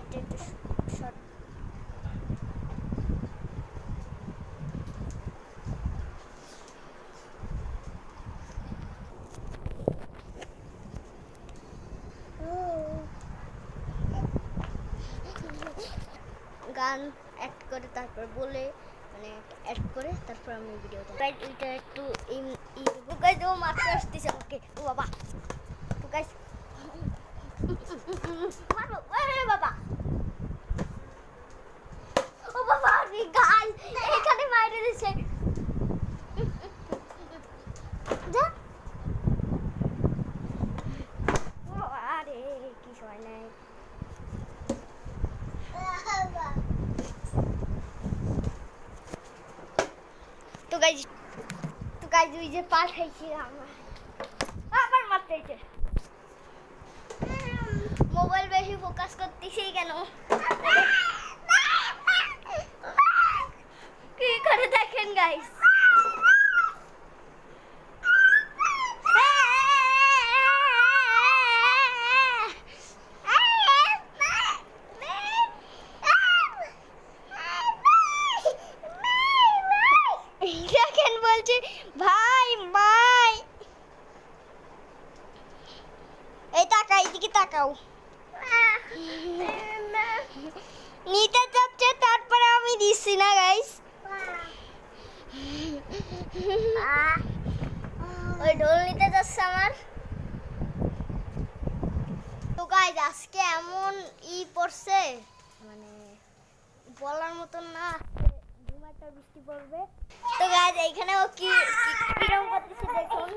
এটা একটু শর্ট। গান অ্যাড করে তারপর বলে মানে অ্যাড করে তারপর আমি ভিডিওটা গাইজ ওইটা একটু গাইজ ও মারতে আসতেছে আমাকে। ও বাবা তো গাইজ মারো বাবা। ও বাবা গাইজ এখানে মাইরে দিছে। আরে কি সময় নাই। তো গাইজ ওই যে পাঠাইছি আমার আবার মারতেছে। মোবাইল বেশি ফোকাস করতেছি কেন কি করে দেখেন গাইজ। দেখেন বলছে ভাই ভাই এই তাকাও এদিকে তাকাও। নিতে যাচ্ছে তারপরে আমি দিচ্ছি না গাইস। ওই ঢোল নিতে যাচ্ছে আমার। তো গাইস আজকে এমন পড়ছে মানে বলার মতন না। ধুমাটা বৃষ্টি পড়বে। তো গাইস এইখানেও কিরকম করতেছে দেখুন।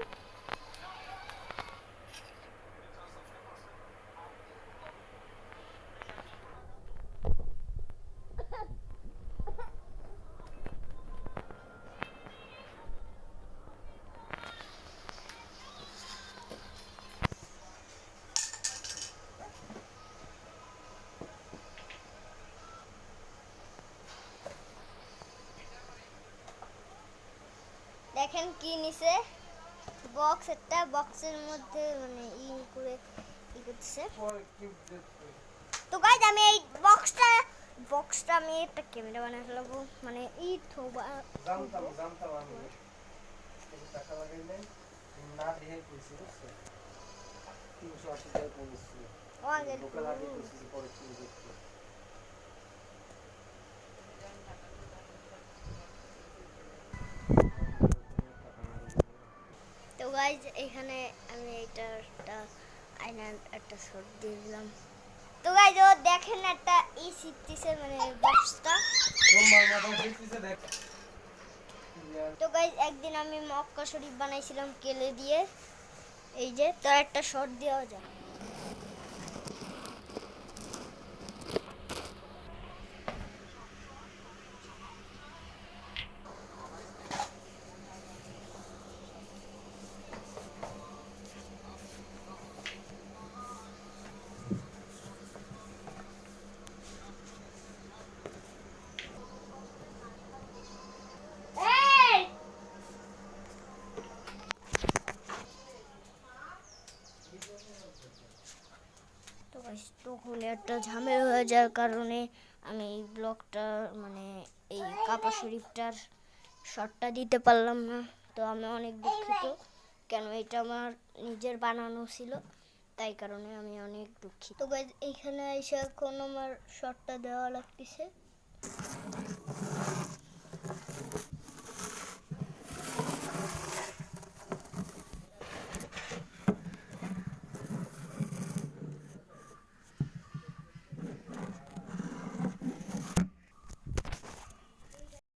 দেখেন কি নিছে বক্স, একটা বক্সের মধ্যে মানে করে করতেছে। তো গাইজ আমি এই বক্সটা আমি একটা ক্যামেরা বানিয়ে ফেলবো মানে জানতাম আমি টাকা লাগাইলে না দিয়ে কইছি বুঝছো 380 টাকা কইছি ও আগে লোকাল আগে কইছি পরে কি দেখতে। তো গাইজ এখানে আমি একটা আয়নার একটা শট দিয়ে দিলাম। তো গাইজ ও দেখেন একটা শিখতেছে মানে বক্সটা। তো গাইজ একদিন আমি মক্কা শরীফ বানাইছিলাম কেলে দিয়ে। এই যে তার একটা শট দেওয়া যায়। তো তখন একটা ঝামেলা হয়ে যাওয়ার কারণে আমি এই ব্লগটা মানে এই কাবা শরীফটার শটটা দিতে পারলাম না। তো আমি অনেক দুঃখিত, কেন এটা আমার নিজের বানানো ছিল, তাই কারণে আমি অনেক দুঃখিত। তো এইখানে এসে এখন আমার শটটা দেওয়া লাগতেছে।